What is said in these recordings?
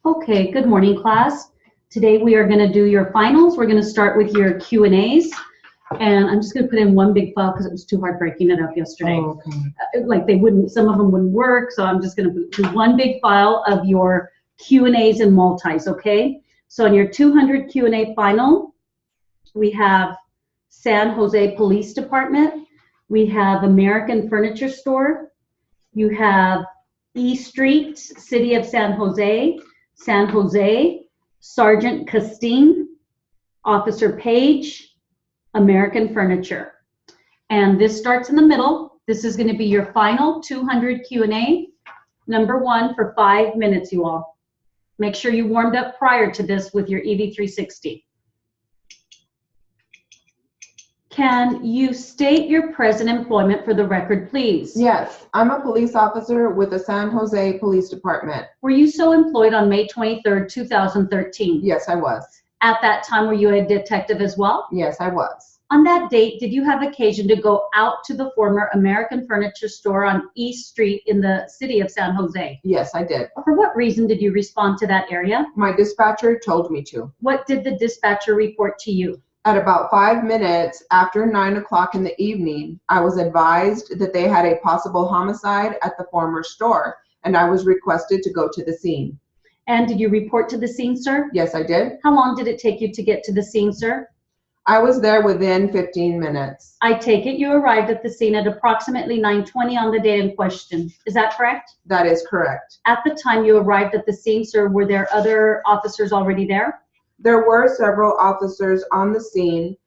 Okay, good morning, class. Today we are going to do your finals. We're going to start with your Q&As. And I'm just going to put in one big file because it was too hard breaking it up yesterday. Oh, okay. Like some of them wouldn't work, so I'm just going to do one big file of your Q&As and multis, okay? So on your 200 Q&A final, we have San Jose Police Department. We have American Furniture Store. You have E Street, City of San Jose, Sergeant Castine, Officer Page, American Furniture. And this starts in the middle. This is going to be your final 200 Q&A, number one, for 5 minutes, you all. Make sure you warmed up prior to this with your EV360. Can you state your present employment for the record, please? Yes, I'm a police officer with the San Jose Police Department. Were you so employed on May 23rd, 2013? Yes, I was. At that time, were you a detective as well? Yes, I was. On that date, did you have occasion to go out to the former American Furniture Store on East Street in the city of San Jose? Yes, I did. For what reason did you respond to that area? My dispatcher told me to. What did the dispatcher report to you? At about 5 minutes after 9 o'clock in the evening, I was advised that they had a possible homicide at the former store, and I was requested to go to the scene. And did you report to the scene, sir? Yes, I did. How long did it take you to get to the scene, sir? I was there within 15 minutes. I take it you arrived at the scene at approximately 9:20 on the day in question. Is that correct? That is correct. At the time you arrived at the scene, sir, were there other officers already there? There were several officers on the scene,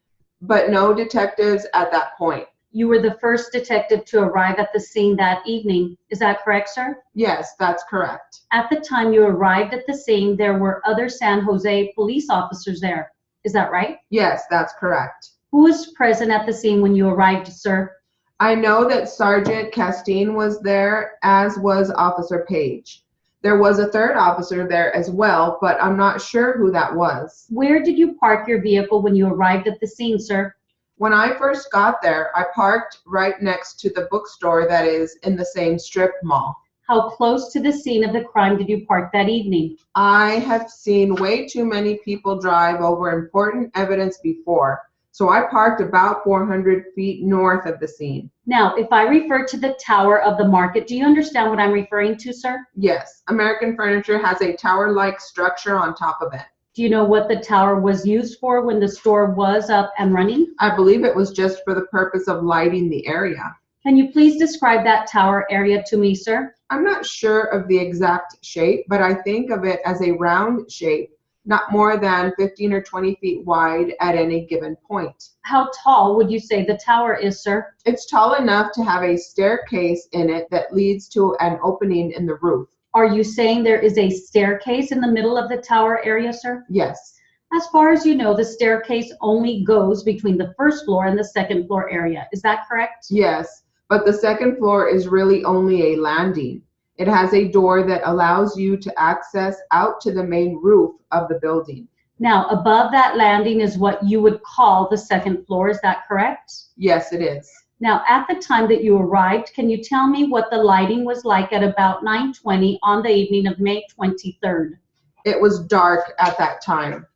but no detectives at that point. You were the first detective to arrive at the scene that evening. Is that correct, sir? Yes, that's correct. At the time you arrived at the scene, there were other San Jose police officers there. Is that right? Yes, that's correct. Who was present at the scene when you arrived, sir? I know that Sergeant Castine was there, as was Officer Page. There was a third officer there as well, but I'm not sure who that was. Where did you park your vehicle when you arrived at the scene, sir? When I first got there, I parked right next to the bookstore that is in the same strip mall. How close to the scene of the crime did you park that evening? I have seen way too many people drive over important evidence before, so I parked about 400 feet north of the scene. Now, if I refer to the Tower of the Market, do you understand what I'm referring to, sir? Yes, American Furniture has a tower-like structure on top of it. Do you know what the tower was used for when the store was up and running? I believe it was just for the purpose of lighting the area. Can you please describe that tower area to me, sir? I'm not sure of the exact shape, but I think of it as a round shape, not more than 15 or 20 feet wide at any given point. How tall would you say the tower is, sir? It's tall enough to have a staircase in it that leads to an opening in the roof. Are you saying there is a staircase in the middle of the tower area, sir? Yes. As far as you know, the staircase only goes between the first floor and the second floor area. Is that correct? Yes, but the second floor is really only a landing. It has a door that allows you to access out to the main roof of the building. Now, above that landing is what you would call the second floor. Is that correct? Yes, it is. Now, at the time that you arrived, can you tell me what the lighting was like at about 9:20 on the evening of May 23rd? It was dark at that time.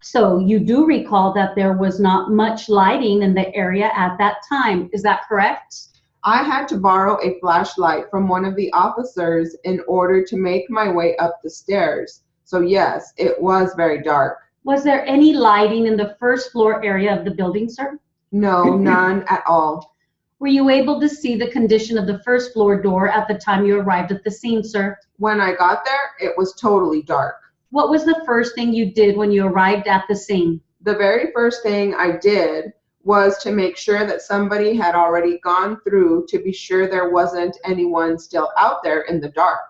So you do recall that there was not much lighting in the area at that time. Is that correct? I had to borrow a flashlight from one of the officers in order to make my way up the stairs. So yes, it was very dark. Was there any lighting in the first floor area of the building, sir? No, none at all. Were you able to see the condition of the first floor door at the time you arrived at the scene, sir? When I got there, it was totally dark. What was the first thing you did when you arrived at the scene? The very first thing I did was to make sure that somebody had already gone through to be sure there wasn't anyone still out there in the dark.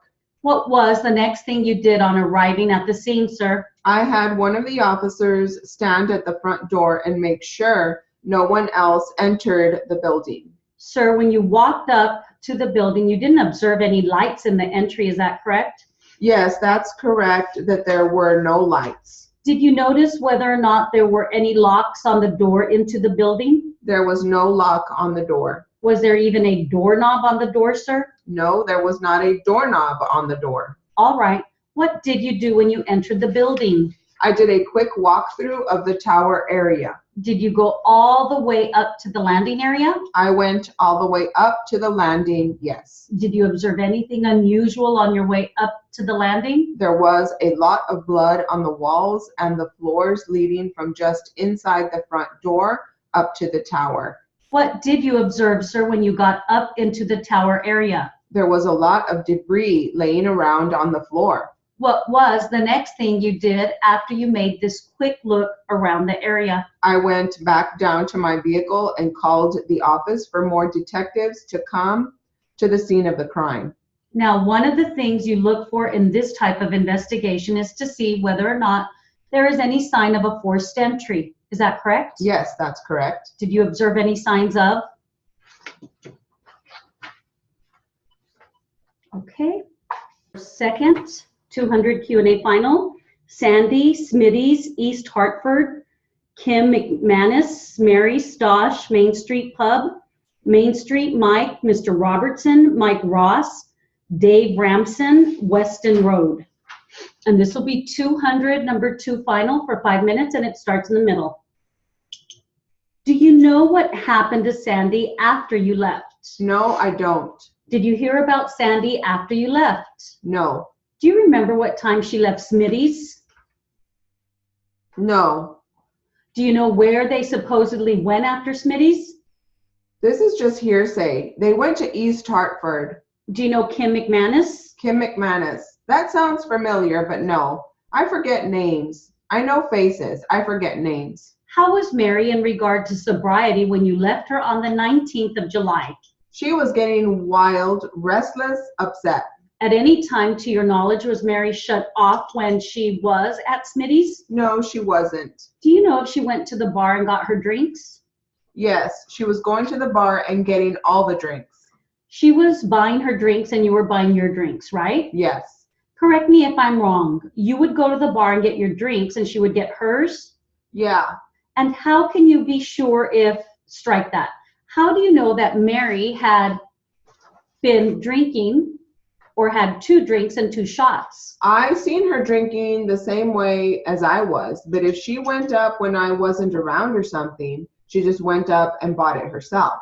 What was the next thing you did on arriving at the scene, sir? I had one of the officers stand at the front door and make sure no one else entered the building. Sir, when you walked up to the building, you didn't observe any lights in the entry, is that correct? Yes, that's correct, that there were no lights. Did you notice whether or not there were any locks on the door into the building? There was no lock on the door. Was there even a doorknob on the door, sir? No, there was not a doorknob on the door. All right. What did you do when you entered the building? I did a quick walkthrough of the tower area. Did you go all the way up to the landing area? I went all the way up to the landing, yes. Did you observe anything unusual on your way up to the landing? There was a lot of blood on the walls and the floors leading from just inside the front door up to the tower. What did you observe, sir, when you got up into the tower area? There was a lot of debris laying around on the floor. What was the next thing you did after you made this quick look around the area? I went back down to my vehicle and called the office for more detectives to come to the scene of the crime. Now, one of the things you look for in this type of investigation is to see whether or not there is any sign of a forced entry. Is that correct? Yes, that's correct. Did you observe any signs of? Okay. Second 200 Q&A final. Sandy, Smitty's, East Hartford, Kim McManus, Mary Stosh, Main Street Pub, Main Street Mike, Mr. Robertson, Mike Ross, Dave Ramson, Weston Road. And this will be 200, number 2 final for 5 minutes, and it starts in the middle. Do you know what happened to Sandy after you left? No, I don't. Did you hear about Sandy after you left? No. Do you remember what time she left Smitty's? No. Do you know where they supposedly went after Smitty's? This is just hearsay. They went to East Hartford. Do you know Kim McManus? Kim McManus. That sounds familiar, but no. I forget names. I know faces. I forget names. How was Mary in regard to sobriety when you left her on the 19th of July? She was getting wild, restless, upset. At any time, to your knowledge, was Mary shut off when she was at Smitty's? No, she wasn't. Do you know if she went to the bar and got her drinks? Yes, she was going to the bar and getting all the drinks. She was buying her drinks and you were buying your drinks, right? Yes. Correct me if I'm wrong. You would go to the bar and get your drinks and she would get hers? Yeah. And how can you be sure if, strike that, how do you know that Mary had been drinking or had 2 drinks and 2 shots? I seen her drinking the same way as I was, but if she went up when I wasn't around or something, she just went up and bought it herself.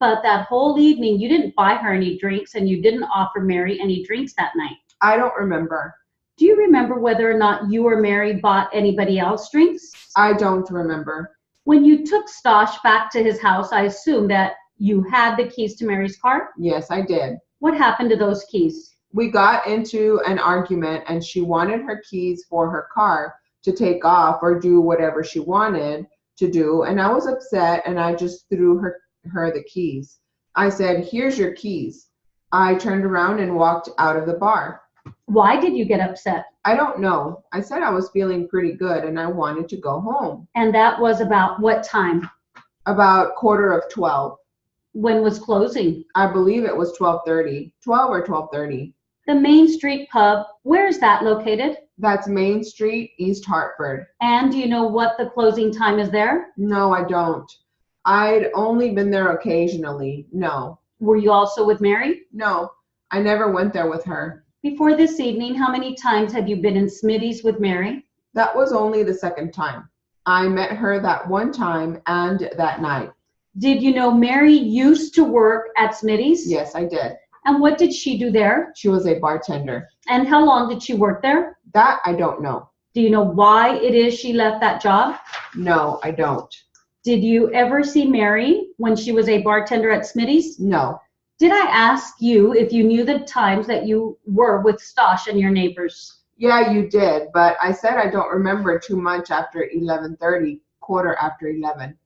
But that whole evening, you didn't buy her any drinks and you didn't offer Mary any drinks that night. I don't remember. Do you remember whether or not you or Mary bought anybody else drinks? I don't remember. When you took Stosh back to his house, I assume that you had the keys to Mary's car? Yes, I did. What happened to those keys? We got into an argument and she wanted her keys for her car to take off or do whatever she wanted to do. And I was upset and I just threw her the keys. I said, "Here's your keys." I turned around and walked out of the bar. Why did you get upset? I don't know. I said I was feeling pretty good and I wanted to go home. And that was about what time? About 11:45. When was closing? I believe it was 12:30. 12 or 12:30. The Main Street Pub, where is that located? That's Main Street, East Hartford. And do you know what the closing time is there? No, I don't. I'd only been there occasionally. No. Were you also with Mary? No, I never went there with her. Before this evening, how many times have you been in Smitty's with Mary? That was only the second time. I met her that one time and that night. Did you know Mary used to work at Smitty's? Yes, I did. And what did she do there? She was a bartender. And how long did she work there? That I don't know. Do you know why it is she left that job? No, I don't. Did you ever see Mary when she was a bartender at Smitty's? No. Did I ask you if you knew the times that you were with Stosh and your neighbors? Yeah, you did, but I said I don't remember too much after 11:30, 11:15.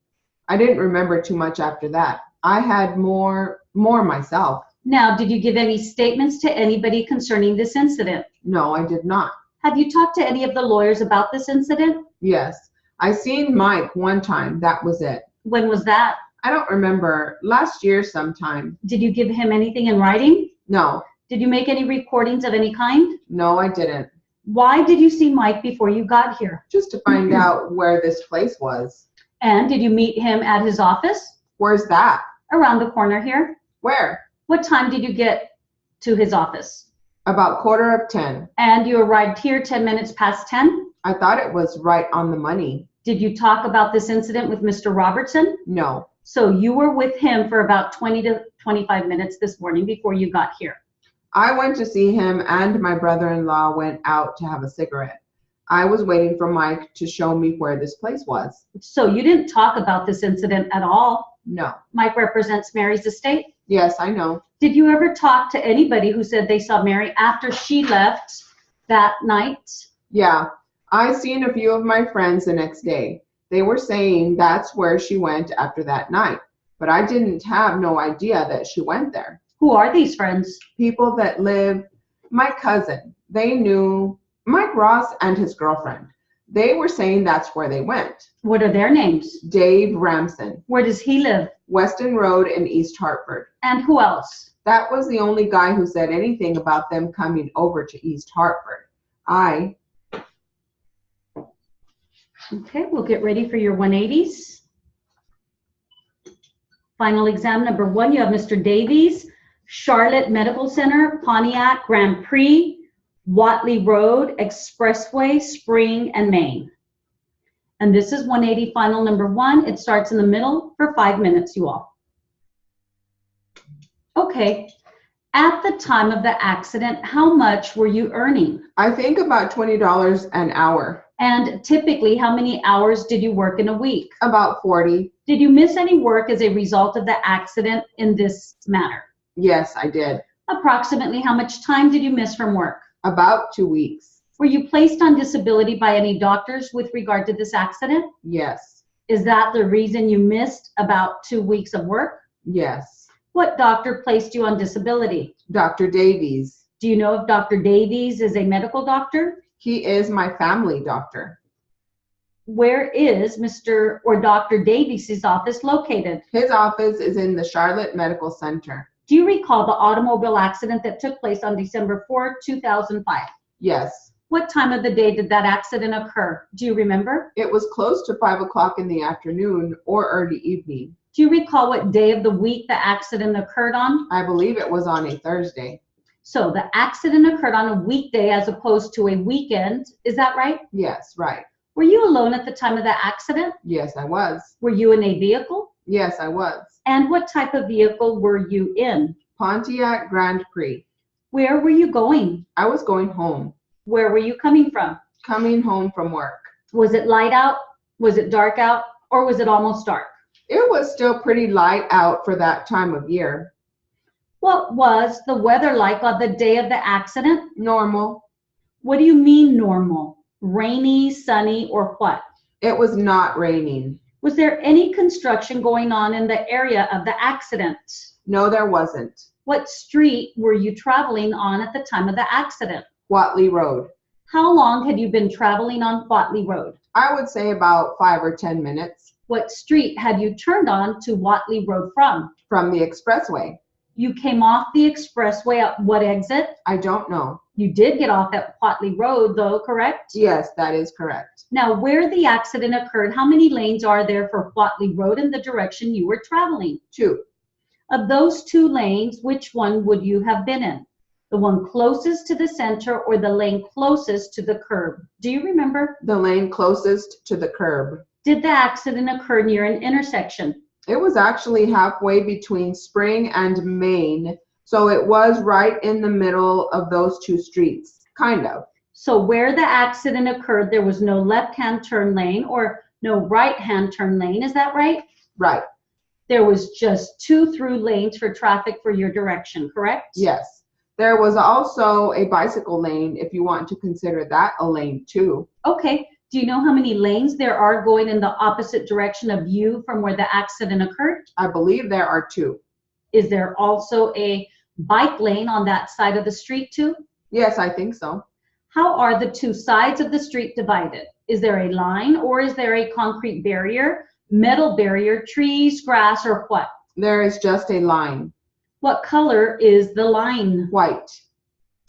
I didn't remember too much after that. I had more myself. Now, did you give any statements to anybody concerning this incident? No, I did not. Have you talked to any of the lawyers about this incident? Yes. I seen Mike one time. That was it. When was that? I don't remember. Last year sometime. Did you give him anything in writing? No. Did you make any recordings of any kind? No, I didn't. Why did you see Mike before you got here? Just to find out where this place was. And did you meet him at his office? Where's that? Around the corner here. Where? What time did you get to his office? About 9:45. And you arrived here 10 minutes past 10? I thought it was right on the money. Did you talk about this incident with Mr. Robertson? No. So you were with him for about 20 to 25 minutes this morning before you got here. I went to see him and my brother-in-law went out to have a cigarette. I was waiting for Mike to show me where this place was. So you didn't talk about this incident at all? No. Mike represents Mary's estate? Yes, I know. Did you ever talk to anybody who said they saw Mary after she left that night? Yeah. I seen a few of my friends the next day. They were saying that's where she went after that night, but I didn't have no idea that she went there. Who are these friends? People that live, my cousin, they knew Mike Ross and his girlfriend. They were saying that's where they went. What are their names? Dave Ramson, Where does he live? Weston Road in East Hartford. And who else? That was the only guy who said anything about them coming over to East Hartford. Okay, we'll get ready for your 180s. Final exam number 1, you have Mr. Davies, Charlotte Medical Center, Pontiac, Grand Prix, Watley Road, Expressway, Spring, and Maine. And this is 180 final number 1. It starts in the middle for 5 minutes, you all. Okay, at the time of the accident, how much were you earning? I think about $20 an hour. And typically, how many hours did you work in a week? About 40. Did you miss any work as a result of the accident in this manner? Yes, I did. Approximately how much time did you miss from work? About 2 weeks. Were you placed on disability by any doctors with regard to this accident? Yes. Is that the reason you missed about 2 weeks of work? Yes. What doctor placed you on disability? Dr. Davies. Do you know if Dr. Davies is a medical doctor? He is my family doctor. Where is Mr. or Dr. Davies' office located? His office is in the Charlotte Medical Center. Do you recall the automobile accident that took place on December 4, 2005? Yes. What time of the day did that accident occur? Do you remember? It was close to 5 o'clock in the afternoon or early evening. Do you recall what day of the week the accident occurred on? I believe it was on a Thursday. So the accident occurred on a weekday as opposed to a weekend. Is that right? Yes, right. Were you alone at the time of the accident? Yes, I was. Were you in a vehicle? Yes, I was. And what type of vehicle were you in? Pontiac Grand Prix. Where were you going? I was going home. Where were you coming from? Coming home from work. Was it light out? Was it dark out? Or was it almost dark? It was still pretty light out for that time of year. What was the weather like on the day of the accident? Normal. What do you mean normal? Rainy, sunny, or what? It was not raining. Was there any construction going on in the area of the accident? No, there wasn't. What street were you traveling on at the time of the accident? Watley Road. How long had you been traveling on Watley Road? I would say about 5 or 10 minutes. What street had you turned on to Watley Road from? From the expressway. You came off the expressway at what exit? I don't know. You did get off at Watley Road though, correct? Yes, that is correct. Now, where the accident occurred, how many lanes are there for Watley Road in the direction you were traveling? 2. Of those 2 lanes, which one would you have been in? The one closest to the center or the lane closest to the curb? Do you remember? The lane closest to the curb. Did the accident occur near an intersection? It was actually halfway between Spring and Maine, so it was right in the middle of those 2 streets, kind of. So where the accident occurred, there was no left-hand turn lane or no right-hand turn lane, is that right? Right. There was just 2 through lanes for traffic for your direction, correct? Yes. There was also a bicycle lane, if you want to consider that a lane too. Okay. Do you know how many lanes there are going in the opposite direction of you from where the accident occurred? I believe there are 2. Is there also a bike lane on that side of the street too? Yes, I think so. How are the 2 sides of the street divided? Is there a line or is there a concrete barrier, metal barrier, trees, grass, or what? There is just a line. What color is the line? White.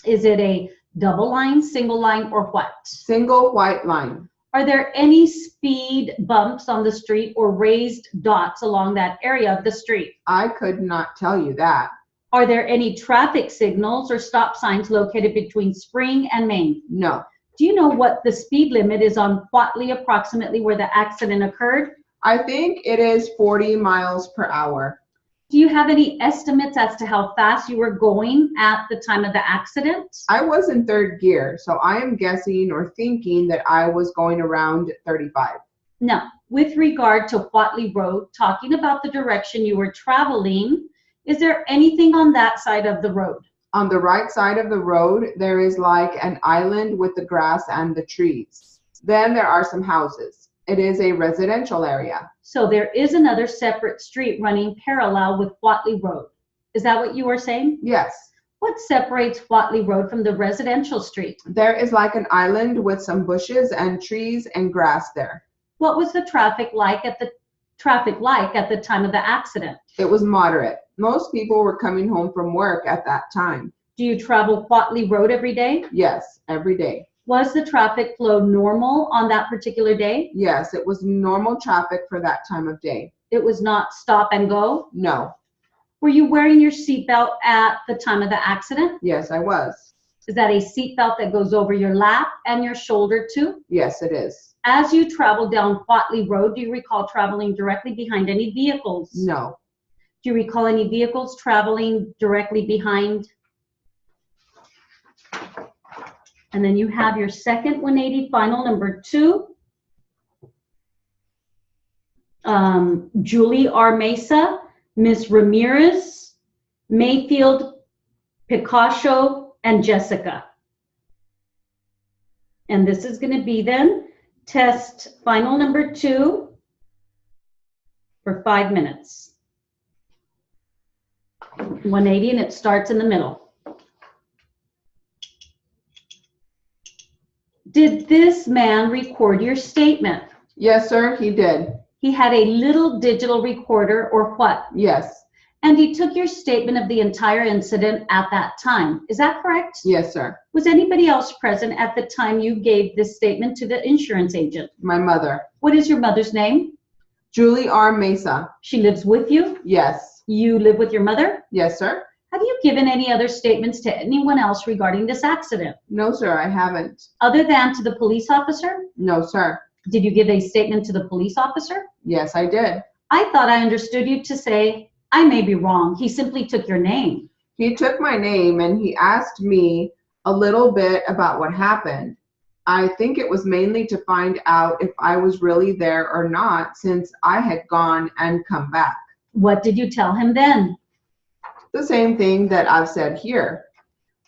Is it a double line, single line, or what? Single white line. Are there any speed bumps on the street or raised dots along that area of the street? I could not tell you that. Are there any traffic signals or stop signs located between Spring and Main? No. Do you know what the speed limit is on Whatley, approximately where the accident occurred? I think it is 40 miles per hour. Do you have any estimates as to how fast you were going at the time of the accident? I was in third gear, so I am guessing or thinking that I was going around 35. Now, with regard to Whatley Road, talking about the direction you were traveling, is there anything on that side of the road? On the right side of the road, there is like an island with the grass and the trees. Then there are some houses. It is a residential area. So there is another separate street running parallel with Whatley Road. Is that what you were saying? Yes. What separates Whatley Road from the residential street? There is like an island with some bushes and trees and grass there. What was the traffic like at the time of the accident? It was moderate. Most people were coming home from work at that time. Do you travel Whatley Road every day? Yes, every day. Was the traffic flow normal on that particular day? Yes, it was normal traffic for that time of day. It was not stop and go? No. Were you wearing your seatbelt at the time of the accident? Yes, I was. Is that a seatbelt that goes over your lap and your shoulder too? Yes, it is. As you traveled down Whatley Road, do you recall traveling directly behind any vehicles? No. Do you recall any vehicles traveling directly behind? And then you have your second 180 final, number 2. Julie R. Mesa, Ms. Ramirez, Mayfield, Picasso, and Jessica. And this is going to be then test final number 2 for 5 minutes. 180, and it starts in the middle. Did this man record your statement? Yes, sir, he did. He had a little digital recorder or what? Yes. And he took your statement of the entire incident at that time. Is that correct? Yes, sir. Was anybody else present at the time you gave this statement to the insurance agent? My mother. What is your mother's name? Julie R. Mesa. She lives with you? Yes. You live with your mother? Yes, sir. Have you given any other statements to anyone else regarding this accident? No, sir, I haven't. Other than to the police officer? No, sir. Did you give a statement to the police officer? Yes, I did. I thought I understood you to say, I may be wrong. He simply took your name. He took my name and he asked me a little bit about what happened. I think it was mainly to find out if I was really there or not, since I had gone and come back. What did you tell him then? The same thing that I've said here.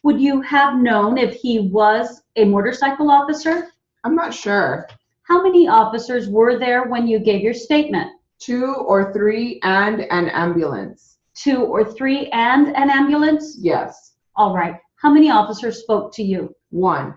Would you have known if he was a motorcycle officer? I'm not sure. How many officers were there when you gave your statement? 2 or 3 and an ambulance. 2 or 3 and an ambulance? Yes. All right. How many officers spoke to you? 1.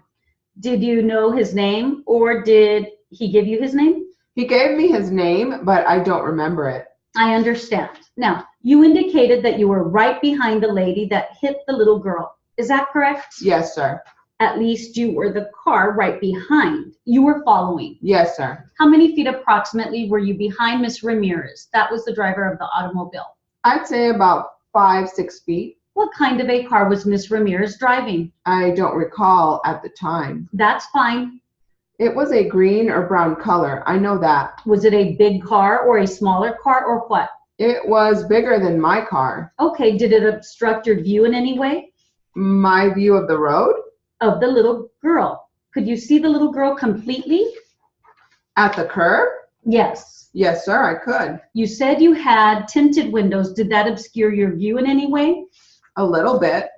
Did you know his name, or did he give you his name? He gave me his name, but I don't remember it. I understand. Now, you indicated that you were right behind the lady that hit the little girl. Is that correct? Yes, sir. At least you were the car right behind. You were following. Yes, sir. How many feet approximately were you behind Miss Ramirez? That was the driver of the automobile. I'd say about 5-6 feet. What kind of a car was Miss Ramirez driving? I don't recall at the time. That's fine. It was a green or brown color. I know that. Was it a big car or a smaller car or what? It was bigger than my car. Okay, did it obstruct your view in any way? My view of the road? Of the little girl. Could you see the little girl completely? At the curb? Yes. Yes, sir, I could. You said you had tinted windows. Did that obscure your view in any way? A little bit.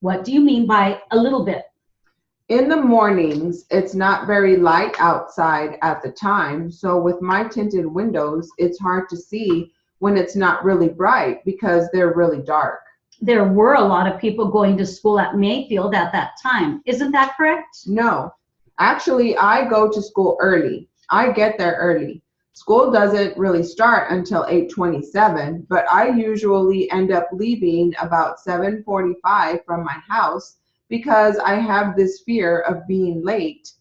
What do you mean by a little bit? In the mornings, it's not very light outside at the time, so with my tinted windows, it's hard to see when it's not really bright because they're really dark. There were a lot of people going to school at Mayfield at that time. Isn't that correct? No. Actually, I go to school early. I get there early. School doesn't really start until 8:27, but I usually end up leaving about 7:45 from my house because I have this fear of being late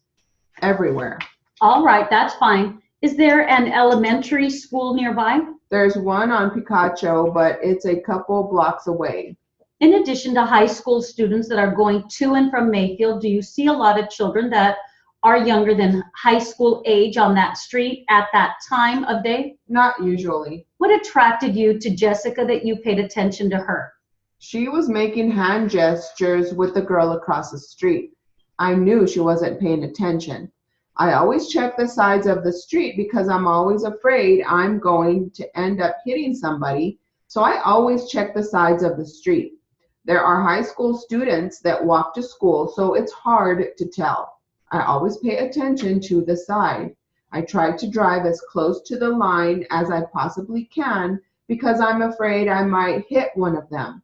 everywhere. All right, that's fine. Is there an elementary school nearby? There's one on Picacho, but it's a couple blocks away. In addition to high school students that are going to and from Mayfield, do you see a lot of children that are younger than high school age on that street at that time of day? Not usually. What attracted you to Jessica that you paid attention to her? She was making hand gestures with the girl across the street. I knew she wasn't paying attention. I always check the sides of the street because I'm always afraid I'm going to end up hitting somebody, so I always check the sides of the street. There are high school students that walk to school, so it's hard to tell. I always pay attention to the side. I try to drive as close to the line as I possibly can because I'm afraid I might hit one of them.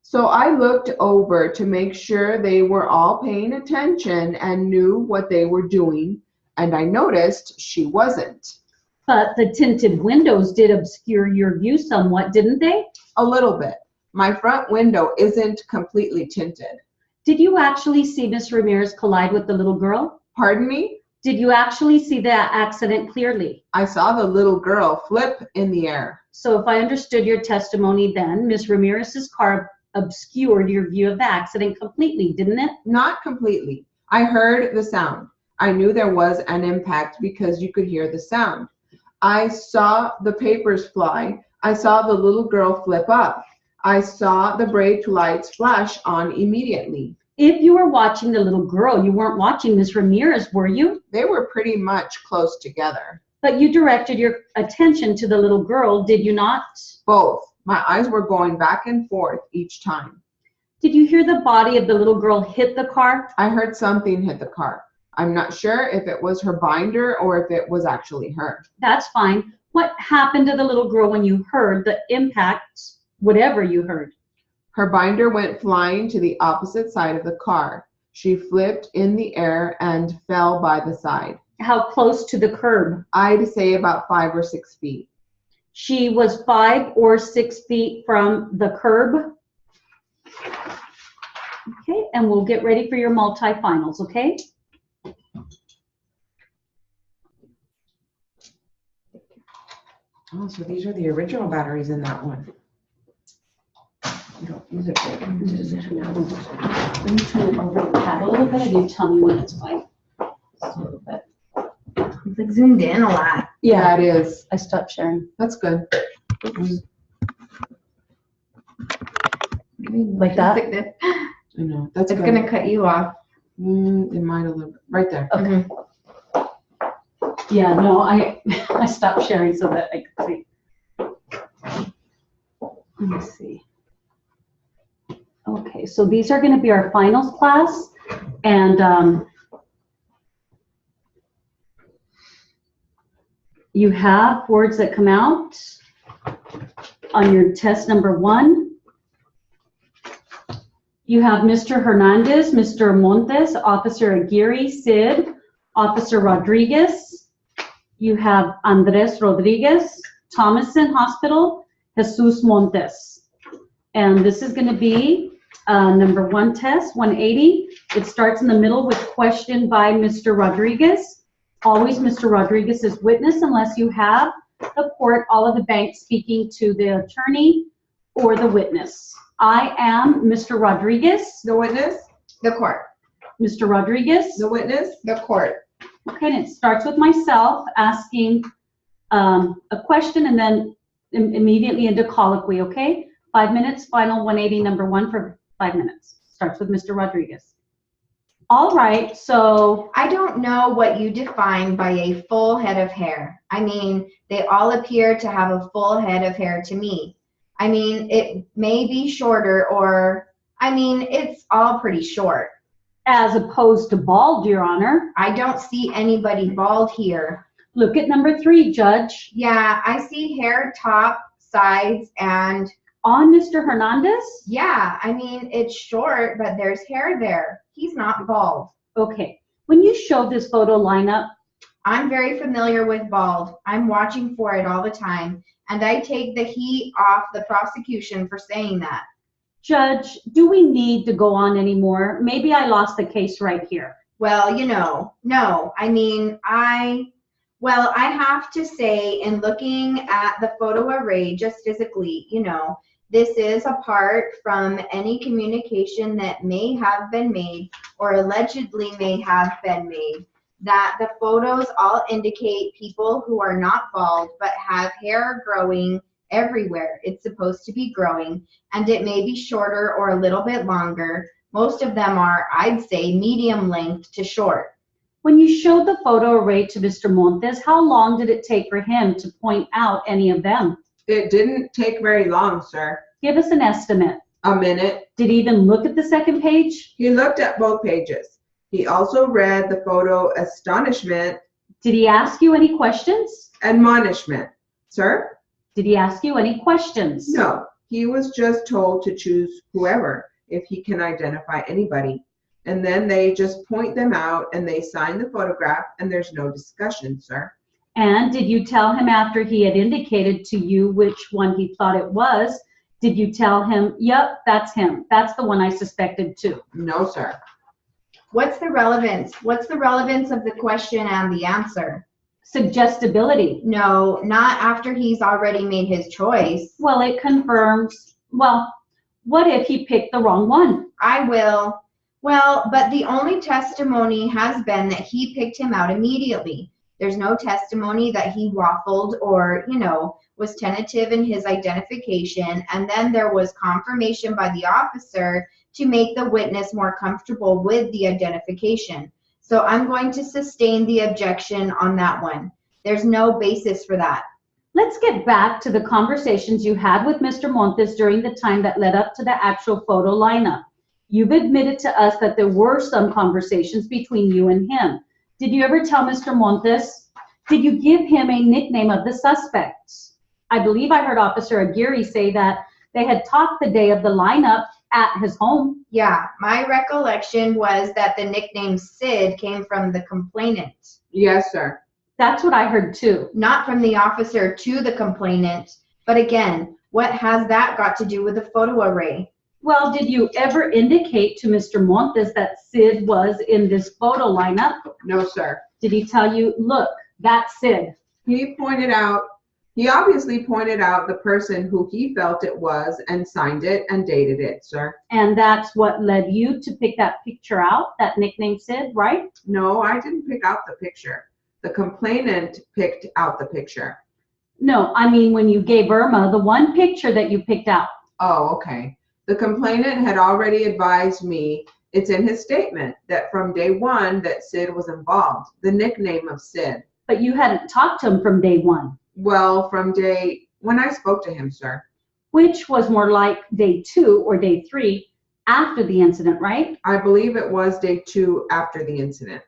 So I looked over to make sure they were all paying attention and knew what they were doing, and I noticed she wasn't. But the tinted windows did obscure your view somewhat, didn't they? A little bit. My front window isn't completely tinted. Did you actually see Miss Ramirez collide with the little girl? Pardon me? Did you actually see that accident clearly? I saw the little girl flip in the air. So if I understood your testimony then, Miss Ramirez's car obscured your view of the accident completely, didn't it? Not completely. I heard the sound. I knew there was an impact because you could hear the sound. I saw the papers fly. I saw the little girl flip up. I saw the brake lights flash on immediately. If you were watching the little girl, you weren't watching Miss Ramirez, were you? They were pretty much close together. But you directed your attention to the little girl, did you not? Both. My eyes were going back and forth each time. Did you hear the body of the little girl hit the car? I heard something hit the car. I'm not sure if it was her binder or if it was actually her. That's fine. What happened to the little girl when you heard the impact, whatever you heard? Her binder went flying to the opposite side of the car. She flipped in the air and fell by the side. How close to the curb? I'd say about 5 or 6 feet. She was 5 or 6 feet from the curb. Okay, and we'll get ready for your multi-finals, okay? Oh, so these are the original batteries in that one. You don't use it for Let me turn it over the pad a little bit and you tell me when it's fine. Just a little bit. It's like zoomed in a lot. Yeah, it is. I stopped sharing. That's good. Like that? I know. That's It's good. gonna cut you off. It might a little bit. Right there. Okay. Yeah, no, I stopped sharing so that I could see. Let me see. Okay, so these are going to be our finals class, and you have words that come out on your test number 1. You have Mr. Hernandez, Mr. Montes, Officer Aguirre, Sid, Officer Rodriguez. You have Andres Rodriguez, Thomason Hospital, Jesus Montes. And this is going to be number 1 test, 180. It starts in the middle with question by Mr. Rodriguez. Always Mr. Rodriguez is witness unless you have the court, all of the bank speaking to the attorney or the witness. I am Mr. Rodriguez. The witness? The court. Mr. Rodriguez. The witness? The court. Okay, and it starts with myself asking a question and then immediately into colloquy, okay? 5 minutes, final 180, number 1 for 5 minutes. Starts with Mr. Rodriguez. All right, so I don't know what you define by a full head of hair. I mean, they all appear to have a full head of hair to me. I mean, it may be shorter or, I mean, it's all pretty short. as opposed to bald, Your Honor. I don't see anybody bald here. Look at number 3, Judge. Yeah, I see hair top, sides, and On Mr. Hernandez? yeah, I mean, it's short, but there's hair there. He's not bald. Okay, when you show this photo lineup, I'm very familiar with bald. I'm watching for it all the time, and I take the heat off the prosecution for saying that. Judge, do we need to go on anymore? Maybe I lost the case right here. Well, you know, no, I mean, I have to say, in looking at the photo array just physically, you know, This is apart from any communication that may have been made or allegedly may have been made, that the photos all indicate people who are not bald but have hair growing everywhere it's supposed to be growing, and it may be shorter or a little bit longer. Most of them are, I'd say, medium length to short. When you showed the photo array to Mr. Montes, how long did it take for him to point out any of them? It didn't take very long, sir. Give us an estimate. A minute. Did he even look at the second page? He looked at both pages. He also read the photo astonishment. Did he ask you any questions? Admonishment. Sir? Did he ask you any questions? No. He was just told to choose whoever, if he can identify anybody. And then they just point them out and they sign the photograph and there's no discussion, sir. And did you tell him after he had indicated to you which one he thought it was, did you tell him, yep, that's him. That's the one I suspected too? No, sir. What's the relevance? What's the relevance of the question and the answer? Suggestibility. No, not after he's already made his choice. Well, it confirms, well, what if he picked the wrong one? I will. Well, but the only testimony has been that he picked him out immediately. There's no testimony that he waffled or, was tentative in his identification, and then there was confirmation by the officer to make the witness more comfortable with the identification. So I'm going to sustain the objection on that one. There's no basis for that. Let's get back to the conversations you had with Mr. Montes during the time that led up to the actual photo lineup. You've admitted to us that there were some conversations between you and him. Did you ever tell Mr. Montes? Did you give him a nickname of the suspects? I believe I heard Officer Aguirre say that they had talked the day of the lineup at his home. Yeah, my recollection was that the nickname Sid came from the complainant. Yes, sir. That's what I heard too. Not from the officer to the complainant. But again, what has that got to do with the photo array? Well, did you ever indicate to Mr. Montes that Sid was in this photo lineup? No, sir. Did he tell you, look, that's Sid? He obviously pointed out the person who he felt it was and signed it and dated it, sir. And that's what led you to pick that picture out, that nickname Sid, right? No, I didn't pick out the picture. The complainant picked out the picture. No, I mean when you gave Irma the one picture that you picked out. Oh, okay. The complainant had already advised me, it's in his statement, that from day one that Sid was involved, the nickname of Sid. But you hadn't talked to him from day one. Well, when I spoke to him, sir. Which was more like day 2 or day 3 after the incident, right? I believe it was day 2 after the incident.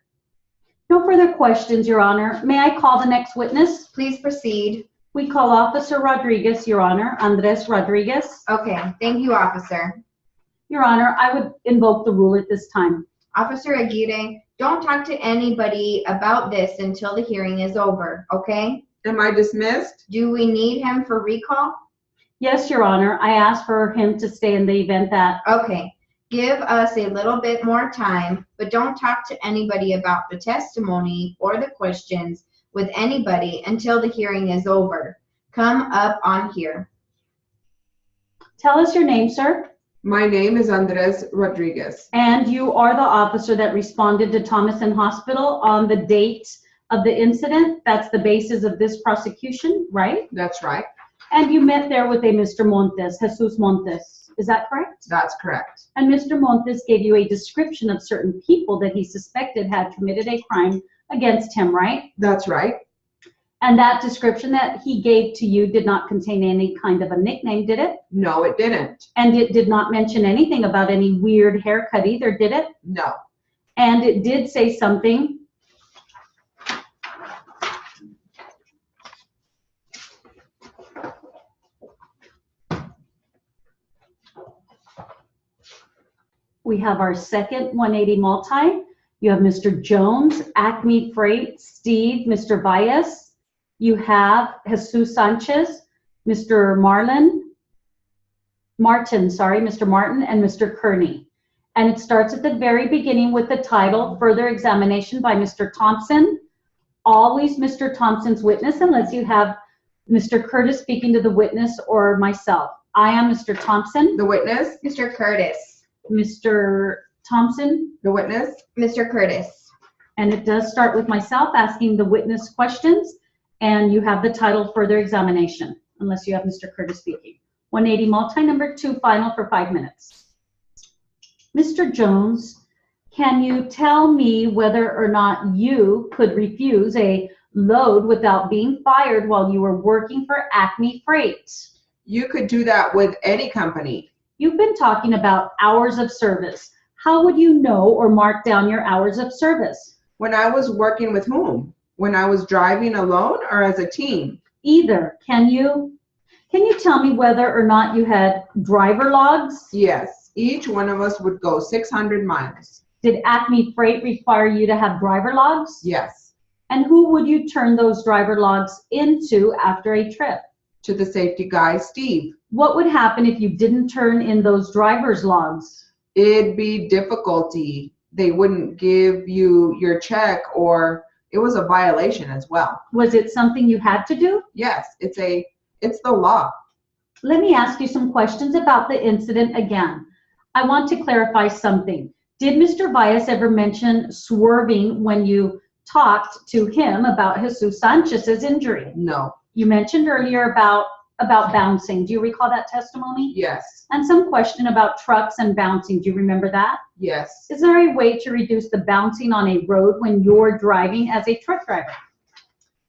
No further questions, Your Honor. May I call the next witness? Please proceed. We call Officer Rodriguez, Your Honor, Andres Rodriguez. Okay, thank you, officer. Your Honor, I would invoke the rule at this time. Officer Aguirre, don't talk to anybody about this until the hearing is over, okay? Am I dismissed? Do we need him for recall? Yes, Your Honor. I asked for him to stay in the event that... Okay. Give us a little bit more time, but don't talk to anybody about the testimony or the questions with anybody until the hearing is over. Come up on here. Tell us your name, sir. My name is Andres Rodriguez. And you are the officer that responded to Thomason Hospital on the date of the incident. That's the basis of this prosecution, right? That's right. And you met there with a Mr. Montes, Jesus Montes. Is that correct? That's correct. And Mr. Montes gave you a description of certain people that he suspected had committed a crime against him, right? That's right. And that description that he gave to you did not contain any kind of a nickname, did it? No, it didn't. And it did not mention anything about any weird haircut either, did it? No. And it did say something. We have our second 180 multi. You have Mr. Jones, Acme Freight, Steve, Mr. Valles. You have Jesus Sanchez, Mr. Martin, Mr. Martin, and Mr. Kearney. And it starts at the very beginning with the title, Further Examination by Mr. Thompson. Always Mr. Thompson's witness, unless you have Mr. Curtis speaking to the witness or myself. I am Mr. Thompson. The witness. Mr. Curtis. Mr. Thompson. The witness. Mr. Curtis. And it does start with myself asking the witness questions, and you have the title further examination, unless you have Mr. Curtis speaking. 180 multi number 2 final for 5 minutes. Mr. Jones, can you tell me whether or not you could refuse a load without being fired while you were working for Acme Freight? You could do that with any company. You've been talking about hours of service. How would you know or mark down your hours of service? When I was working with whom? When I was driving alone or as a team? Either. Can you tell me whether or not you had driver logs? Yes. Each one of us would go 600 miles. Did Acme Freight require you to have driver logs? Yes. And who would you turn those driver logs into after a trip? To the safety guy, Steve. What would happen if you didn't turn in those driver's logs? It'd be difficulty. They wouldn't give you your check, or it was a violation as well. Was it something you had to do? Yes, it's the law. Let me ask you some questions about the incident again. I want to clarify something. Did Mr. Valles ever mention swerving when you talked to him about Jesus Sanchez's injury? No. You mentioned earlier about bouncing. Do you recall that testimony? Yes. And some question about trucks and bouncing. Do you remember that? Yes. Is there a way to reduce the bouncing on a road when you're driving as a truck driver?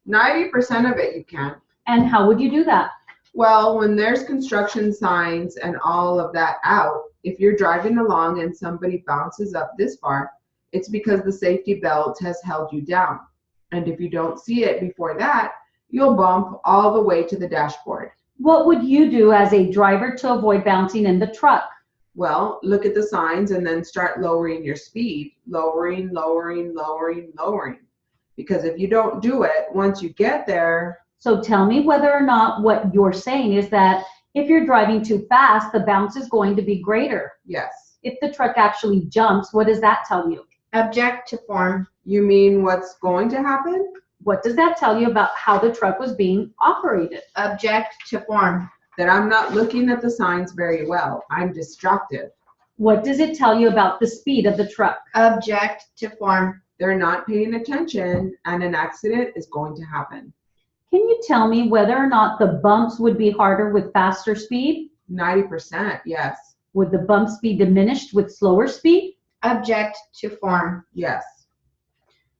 90% of it you can. And how would you do that? Well, when there's construction signs and all of that out, if you're driving along and somebody bounces up this far, it's because the safety belt has held you down. And if you don't see it before that, you'll bump all the way to the dashboard. What would you do as a driver to avoid bouncing in the truck? Well, look at the signs and then start lowering your speed. Lowering, lowering, lowering, lowering. Because if you don't do it, once you get there. So tell me whether or not what you're saying is that if you're driving too fast, the bounce is going to be greater. Yes. If the truck actually jumps, what does that tell you? Object to form. You mean what's going to happen? What does that tell you about how the truck was being operated? Object to form. That I'm not looking at the signs very well. I'm distracted. What does it tell you about the speed of the truck? Object to form. They're not paying attention and an accident is going to happen. Can you tell me whether or not the bumps would be harder with faster speed? 90%, yes. Would the bumps be diminished with slower speed? Object to form. Yes.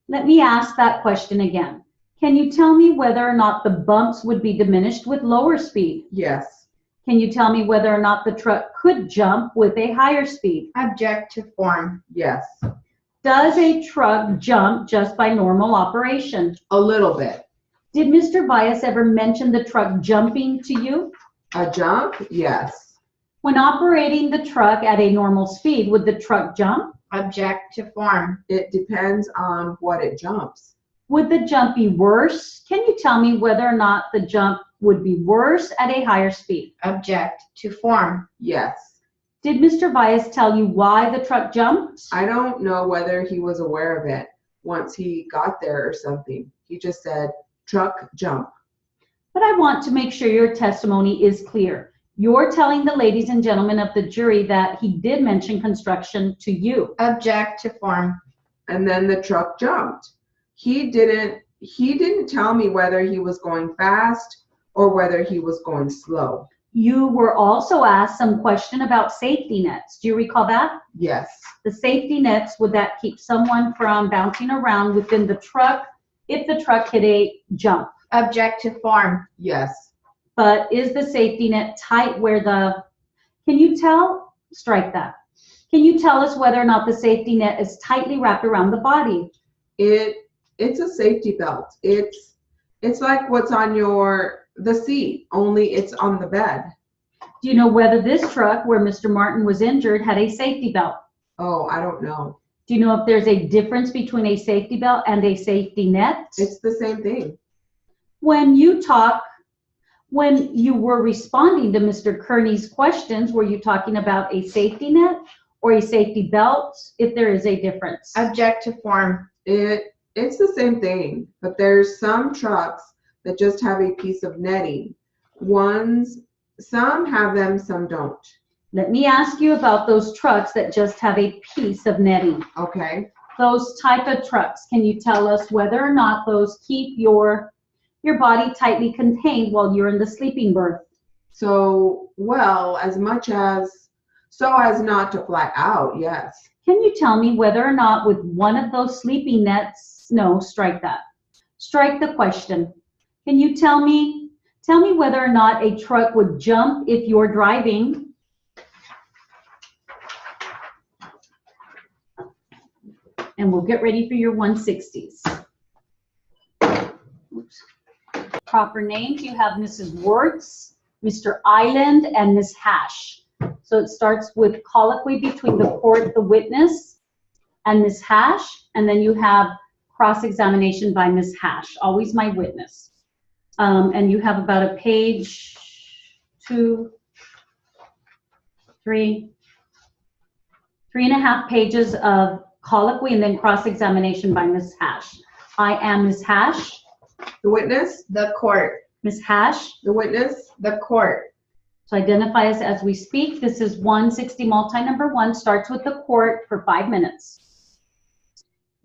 Let me ask that question again. Can you tell me whether or not the bumps would be diminished with lower speed? Yes. Can you tell me whether or not the truck could jump with a higher speed? Object to form. Yes. Does a truck jump just by normal operation? A little bit. Did Mr. Valles ever mention the truck jumping to you? A jump? Yes. When operating the truck at a normal speed, would the truck jump? Object to form. It depends on what it jumps. Would the jump be worse? Can you tell me whether or not the jump would be worse at a higher speed? Object to form. Yes. Did Mr. Valles tell you why the truck jumped? I don't know whether he was aware of it once he got there or something. He just said, truck jump. But I want to make sure your testimony is clear. You're telling the ladies and gentlemen of the jury that he did mention construction to you. Object to form. And then the truck jumped. He didn't tell me whether he was going fast or whether he was going slow. You were also asked some question about safety nets. Do you recall that? Yes. The safety nets, would that keep someone from bouncing around within the truck if the truck hit a jump? Object to form. Yes. But is the safety net tight where can you tell? Strike that. Can you tell us whether or not the safety net is tightly wrapped around the body? It's a safety belt. It's like what's on the seat, only it's on the bed. Do you know whether this truck where Mr. Martin was injured had a safety belt? Oh, I don't know. Do you know if there's a difference between a safety belt and a safety net? It's the same thing. When you were responding to Mr. Kearney's questions, were you talking about a safety net or a safety belt, if there is a difference? Object to form. It's the same thing, but there's some trucks that just have a piece of netting. Ones Some have them, some don't. Let me ask you about those trucks that just have a piece of netting. Okay. Those type of trucks, can you tell us whether or not those keep your body tightly contained while you're in the sleeping berth? So, well, so as not to fly out, yes. Can you tell me whether or not with one of those sleeping nets, no, strike that. Strike the question. Can you tell me whether or not a truck would jump if you're driving? And we'll get ready for your 160s. Oops. Proper names, you have Mrs. Wertz, Mr. Island, and Ms. Hash. So it starts with colloquy between the court, the witness, and Ms. Hash, and then you have cross-examination by Ms. Hash, always my witness. And you have about a page, 2, 3, 3.5 pages of colloquy and then cross-examination by Ms. Hash. I am Ms. Hash. The witness? The court. Ms. Hash. The witness? The court. So identify us as we speak. This is 160 multi number 1. Starts with the court for 5 minutes.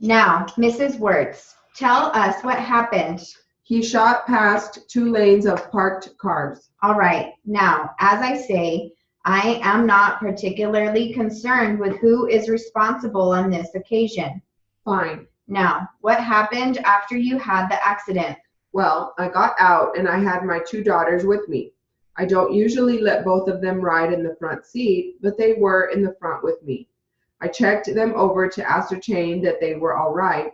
Now, Mrs. Wertz, tell us what happened. He shot past 2 lanes of parked cars. All right. Now, as I say, I am not particularly concerned with who is responsible on this occasion. Fine. Now, what happened after you had the accident? Well, I got out and I had my 2 daughters with me. I don't usually let both of them ride in the front seat, but they were in the front with me. I checked them over to ascertain that they were all right,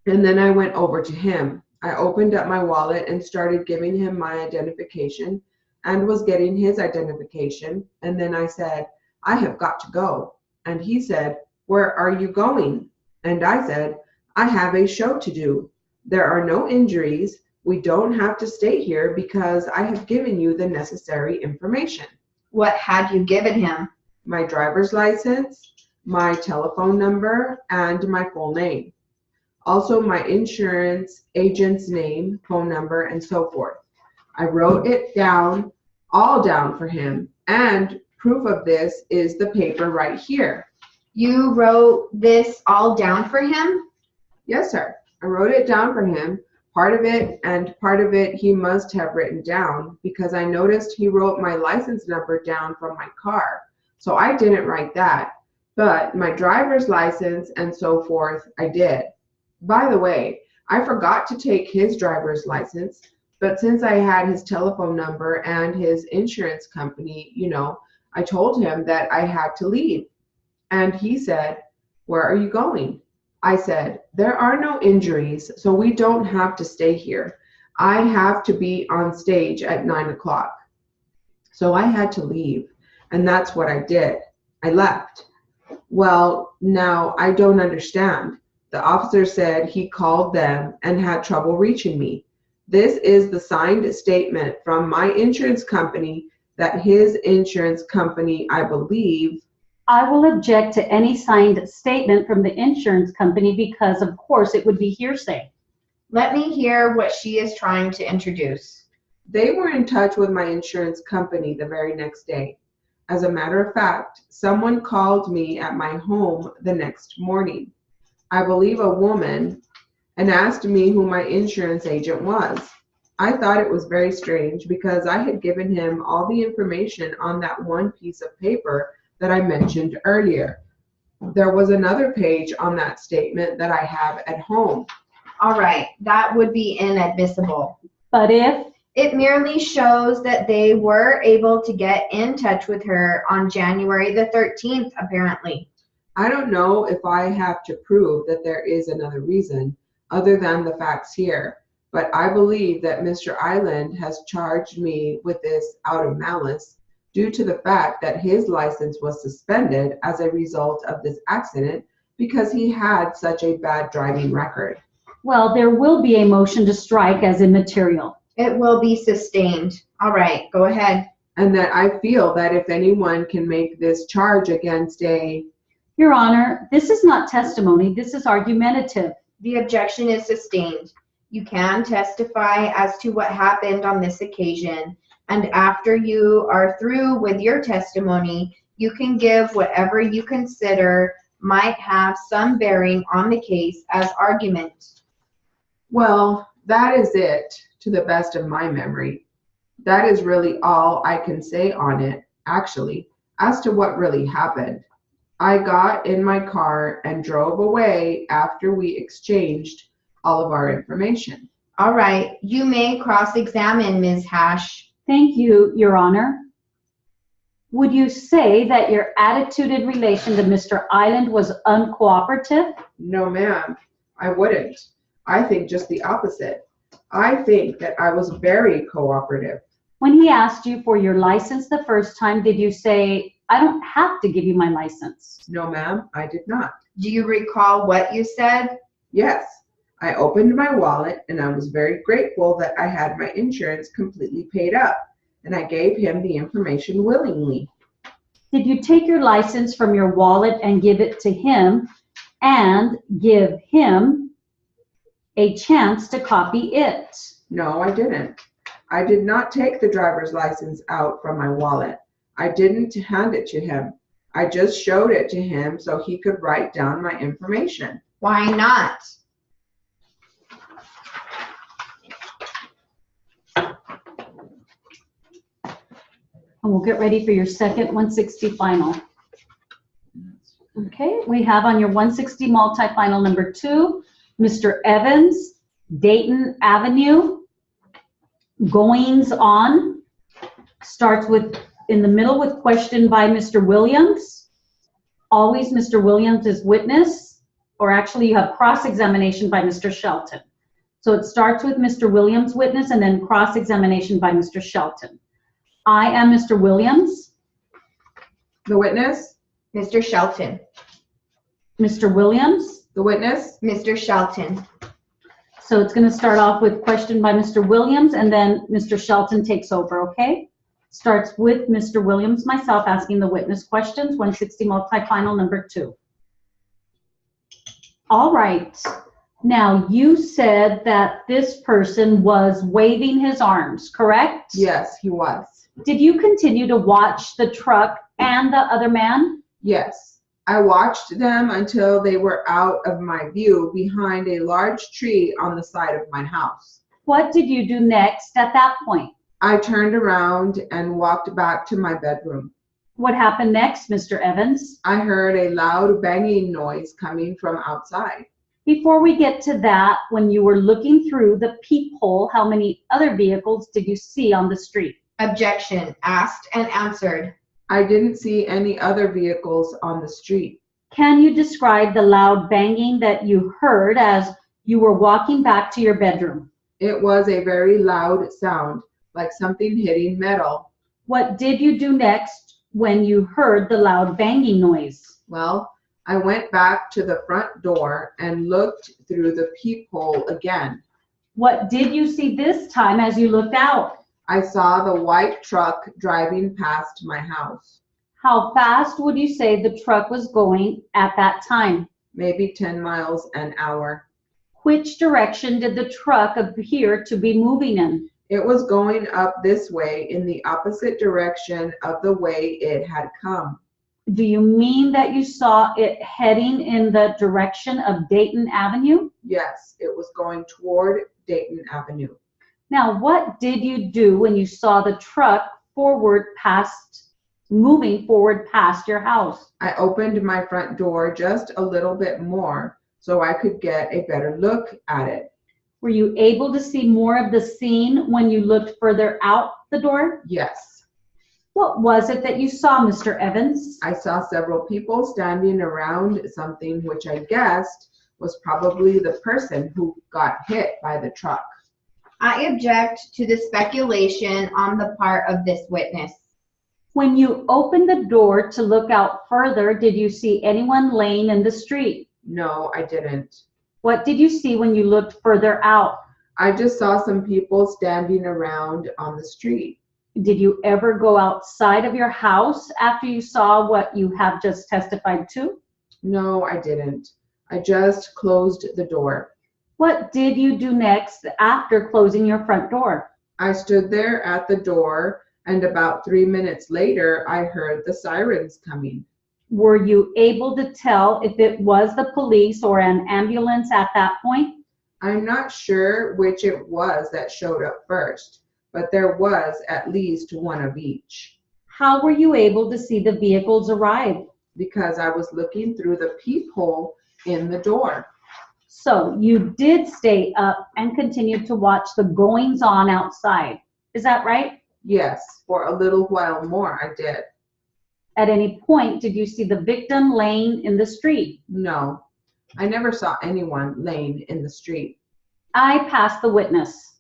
and then I went over to him. I opened up my wallet and started giving him my identification and was getting his identification, and then I said, I have got to go. And he said, where are you going? And I said, I have a show to do. There are no injuries. We don't have to stay here because I have given you the necessary information. What had you given him? My driver's license, my telephone number, and my full name. Also my insurance agent's name, phone number, and so forth. I wrote it down, all down for him, and proof of this is the paper right here. You wrote this all down for him? Yes, sir. I wrote it down for him. Part of it he must have written down because I noticed he wrote my license number down from my car. So I didn't write that, but my driver's license and so forth, I did. By the way, I forgot to take his driver's license, but since I had his telephone number and his insurance company, I told him that I had to leave. And he said, where are you going? I said, there are no injuries, so we don't have to stay here. I have to be on stage at 9 o'clock. So I had to leave, and that's what I did. I left. Well, now I don't understand. The officer said he called them and had trouble reaching me. This is the signed statement from my insurance company that his insurance company, I believe. I will object to any signed statement from the insurance company because, of course, it would be hearsay. Let me hear what she is trying to introduce. They were in touch with my insurance company the very next day. As a matter of fact, someone called me at my home the next morning. I believe a woman, and asked me who my insurance agent was. I thought it was very strange because I had given him all the information on that one piece of paper that I mentioned earlier. There was another page on that statement that I have at home. All right, that would be inadmissible. But if it merely shows that they were able to get in touch with her on January the 13th, apparently. I don't know if I have to prove that there is another reason other than the facts here, but I believe that Mr. Island has charged me with this out of malice due to the fact that his license was suspended as a result of this accident because he had such a bad driving record. Well, there will be a motion to strike as immaterial. It will be sustained. All right, go ahead. And that I feel that if anyone can make this charge against Your Honor, this is not testimony. This is argumentative. The objection is sustained. You can testify as to what happened on this occasion, And after you are through with your testimony, you can give whatever you consider might have some bearing on the case as argument. Well, that is it, to the best of my memory. That is really all I can say on it, actually, as to what really happened. I got in my car and drove away after we exchanged all of our information. All right, you may cross-examine, Ms. Hash. Thank you, Your Honor. Would you say that your attitude in relation to Mr. Island was uncooperative? No, ma'am, I wouldn't. I think just the opposite. I think that I was very cooperative. When he asked you for your license the first time, did you say, I don't have to give you my license? No, ma'am, I did not. Do you recall what you said? Yes, I opened my wallet and I was very grateful that I had my insurance completely paid up, and I gave him the information willingly. Did you take your license from your wallet and give it to him and give him a chance to copy it? No, I didn't. I did not take the driver's license out from my wallet. I didn't hand it to him. I just showed it to him so he could write down my information. Why not? And we'll get ready for your second 160 final. Okay, we have on your 160 multi-final number 2, Mr. Evans, Dayton Avenue, goings on, starts with, in the middle with question by Mr. Williams. Always Mr. Williams is witness, or actually you have cross-examination by Mr. Shelton. So it starts with Mr. Williams witness and then cross-examination by Mr. Shelton. I am Mr. Williams. The witness? Mr. Shelton. Mr. Williams. The witness? Mr. Shelton. So it's going to start off with question by Mr. Williams, and then Mr. Shelton takes over, okay? Starts with Mr. Williams, myself, asking the witness questions, 160 multi-final number 2. All right. Now, you said that this person was waving his arms, correct? Yes, he was. Did you continue to watch the truck and the other man? Yes. I watched them until they were out of my view behind a large tree on the side of my house. What did you do next at that point? I turned around and walked back to my bedroom. What happened next, Mr. Evans? I heard a loud banging noise coming from outside. Before we get to that, when you were looking through the peephole, how many other vehicles did you see on the street? Objection. Asked and answered. I didn't see any other vehicles on the street. Can you describe the loud banging that you heard as you were walking back to your bedroom? It was a very loud sound, like something hitting metal. What did you do next when you heard the loud banging noise? Well, I went back to the front door and looked through the peephole again. What did you see this time as you looked out? I saw the white truck driving past my house. How fast would you say the truck was going at that time? Maybe 10 miles an hour. Which direction did the truck appear to be moving in? It was going up this way in the opposite direction of the way it had come. Do you mean that you saw it heading in the direction of Dayton Avenue? Yes, it was going toward Dayton Avenue. Now, what did you do when you saw the truck moving forward past your house? I opened my front door just a little bit more so I could get a better look at it. Were you able to see more of the scene when you looked further out the door? Yes. What was it that you saw, Mr. Evans? I saw several people standing around something which I guessed was probably the person who got hit by the truck. I object to the speculation on the part of this witness. When you opened the door to look out further, did you see anyone laying in the street? No, I didn't. What did you see when you looked further out? I just saw some people standing around on the street. Did you ever go outside of your house after you saw what you have just testified to? No, I didn't. I just closed the door. What did you do next after closing your front door? I stood there at the door, and about 3 minutes later, I heard the sirens coming. Were you able to tell if it was the police or an ambulance at that point? I'm not sure which it was that showed up first, but there was at least one of each. How were you able to see the vehicles arrive? Because I was looking through the peephole in the door. So you did stay up and continued to watch the goings on outside. Is that right? Yes, for a little while more I did. At any point, did you see the victim laying in the street? No, I never saw anyone laying in the street. I pass the witness.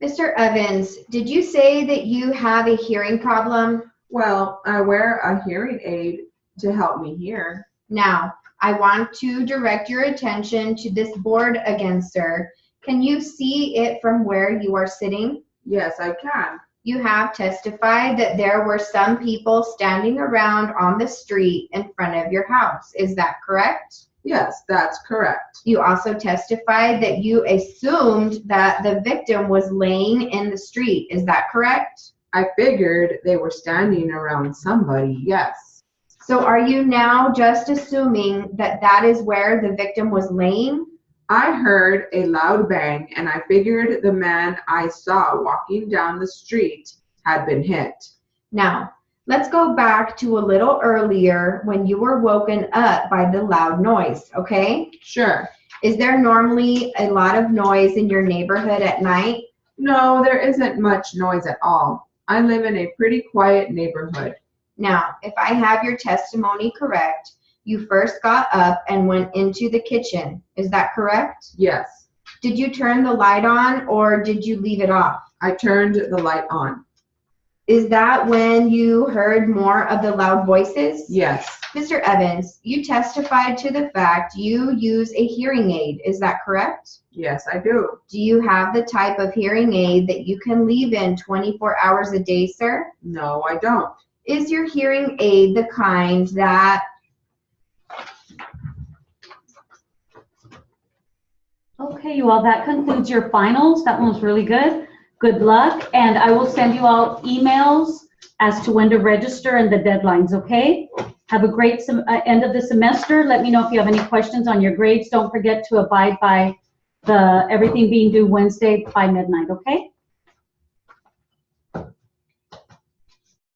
Mr. Evans, did you say that you have a hearing problem? Well, I wear a hearing aid to help me hear. Now, I want to direct your attention to this board again, sir. Can you see it from where you are sitting? Yes, I can. You have testified that there were some people standing around on the street in front of your house. Is that correct? Yes, that's correct. You also testified that you assumed that the victim was laying in the street. Is that correct? I figured they were standing around somebody, yes. So are you now just assuming that that is where the victim was laying? I heard a loud bang, and I figured the man I saw walking down the street had been hit. Now, let's go back to a little earlier when you were woken up by the loud noise, okay? Sure. Is there normally a lot of noise in your neighborhood at night? No, there isn't much noise at all. I live in a pretty quiet neighborhood. Now, if I have your testimony correct, you first got up and went into the kitchen. Is that correct? Yes. Did you turn the light on or did you leave it off? I turned the light on. Is that when you heard more of the loud voices? Yes. Mr. Evans, you testified to the fact you use a hearing aid. Is that correct? Yes, I do. Do you have the type of hearing aid that you can leave in 24 hours a day, sir? No, I don't. Is your hearing aid the kind that... Okay, you all, that concludes your finals. That one was really good. Good luck, and I will send you all emails as to when to register and the deadlines, okay? Have a great end of the semester. Let me know if you have any questions on your grades. Don't forget to abide by everything being due Wednesday by midnight, okay?